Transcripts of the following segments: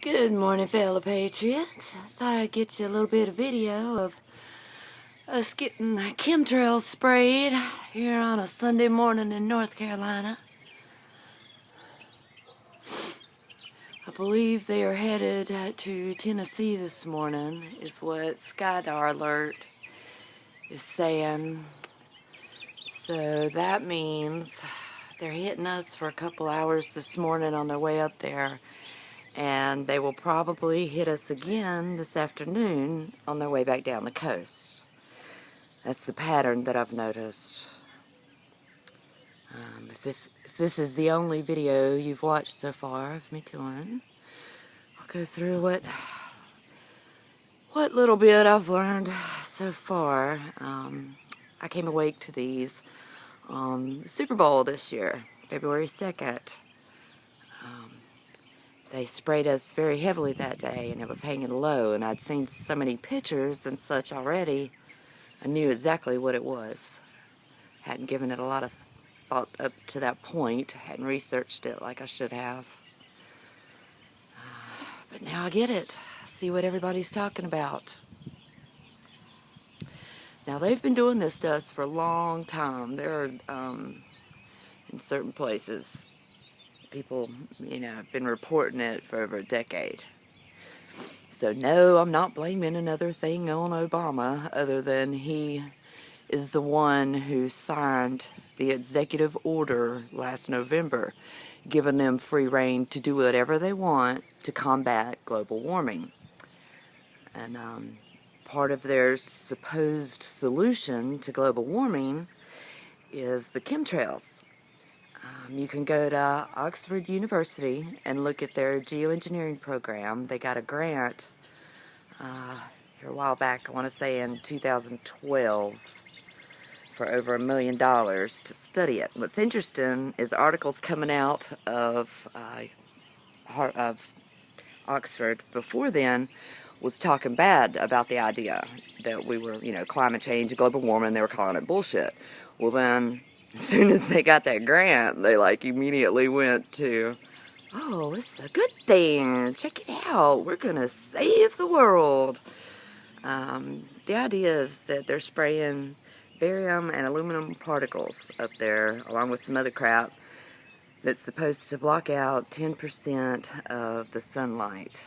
Good morning, fellow patriots. I thought I'd get you a little bit of video of us getting chemtrails sprayed here on a Sunday morning in North Carolina. I believe they are headed to Tennessee this morning, is what SkyDar Alert is saying. So that means they're hitting us for a couple hours this morning on their way up there. And they will probably hit us again this afternoon on their way back down the coast. That's the pattern that I've noticed. If this is the only video you've watched so far of me doing, I'll go through what little bit I've learned so far. I came awake to these on the Super Bowl this year, February 2nd. They sprayed us very heavily that day, and it was hanging low, and I'd seen so many pictures and such already, I knew exactly what it was. Hadn't given it a lot of thought up to that point, hadn't researched it like I should have. But now I get it. I see what everybody's talking about. Now, they've been doing this to us for a long time. There are, in certain places, people, have been reporting it for over a decade. So no, I'm not blaming another thing on Obama, other than he is the one who signed the executive order last November, giving them free rein to do whatever they want to combat global warming. And part of their supposed solution to global warming is the chemtrails. You can go to Oxford University and look at their geo-engineering program. They got a grant here a while back, I want to say in 2012, for over $1 million to study it. What's interesting is articles coming out of Oxford before then was talking bad about the idea that we were, climate change, global warming, they were calling it bullshit. Well then, as soon as they got that grant, they immediately went to, oh, this is a good thing, check it out, we're gonna save the world. The idea is that they're spraying barium and aluminum particles up there, along with some other crap, that's supposed to block out 10% of the sunlight.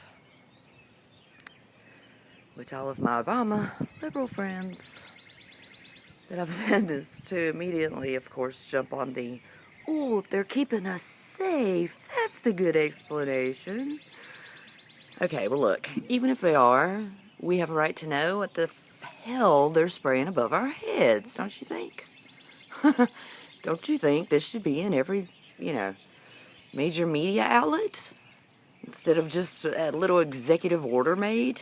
Which all of my Obama liberal friends that I've said this to immediately, of course, jump on the, oh, they're keeping us safe, that's the good explanation. Okay, well look, even if they are, we have a right to know what the hell they're spraying above our heads, don't you think? Don't you think this should be in every, major media outlet? Instead of just a little executive order made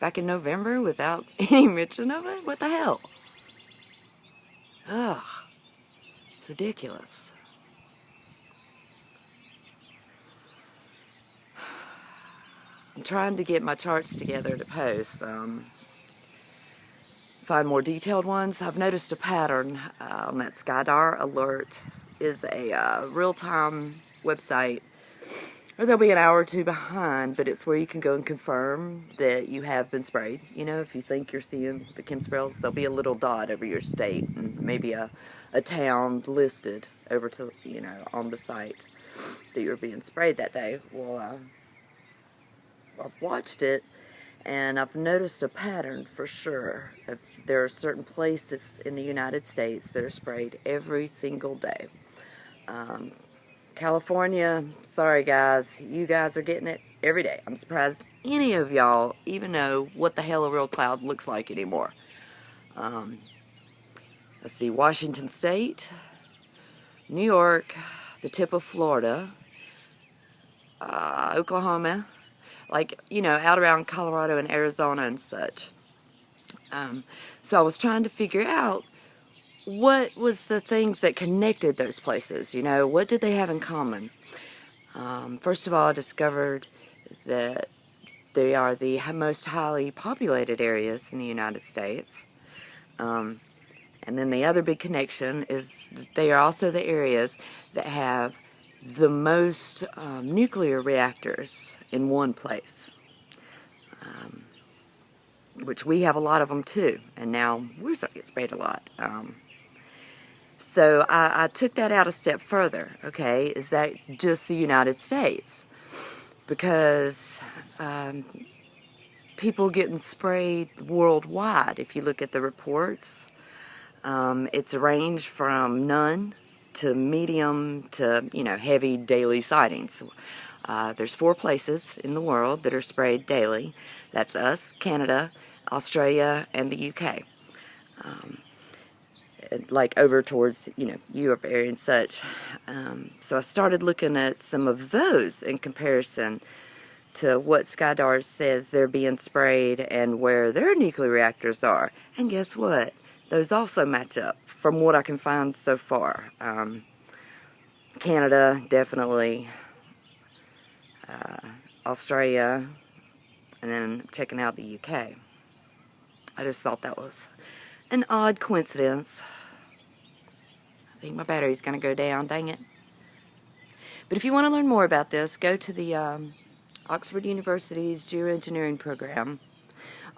back in November without any mention of it? What the hell? Ugh, it's ridiculous. I'm trying to get my charts together to post, find more detailed ones. I've noticed a pattern on that SkyDar Alert is a real-time website, or they'll be an hour or two behind, but it's where you can go and confirm that you have been sprayed. If you think you're seeing the chemtrails, there'll be a little dot over your state and maybe a town listed over to, on the site that you're being sprayed that day. Well, I've watched it and I've noticed a pattern for sure. There are certain places in the United States that are sprayed every single day. California, sorry guys, you guys are getting it every day. I'm surprised any of y'all even know what the hell a real cloud looks like anymore. Let's see, Washington State, New York, the tip of Florida, Oklahoma, out around Colorado and Arizona and such. So I was trying to figure out what was the things that connected those places, what did they have in common? First of all, I discovered that they are the most highly populated areas in the United States. And then the other big connection is that they are also the areas that have the most nuclear reactors in one place, which we have a lot of them too, and now we're starting to get sprayed a lot. So I took that out a step further. Okay, is that just the United States? Because people getting sprayed worldwide, if you look at the reports, it's a range from none to medium to, heavy daily sightings. There's 4 places in the world that are sprayed daily. That's us, Canada, Australia, and the UK. Like over towards, Europe area and such. So I started looking at some of those in comparison to what SkyDARS says they're being sprayed and where their nuclear reactors are. And guess what? Those also match up from what I can find so far. Canada, definitely. Australia, and then checking out the UK. I just thought that was an odd coincidence. I think my battery's going to go down, dang it. But if you want to learn more about this, go to the Oxford University's geo-engineering program.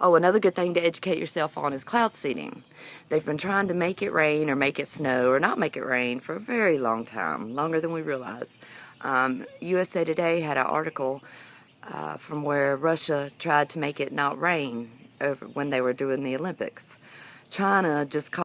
Oh, another good thing to educate yourself on is cloud seeding. They've been trying to make it rain or make it snow or not make it rain for a very long time, longer than we realize. USA Today had an article from where Russia tried to make it not rain when they were doing the Olympics. China just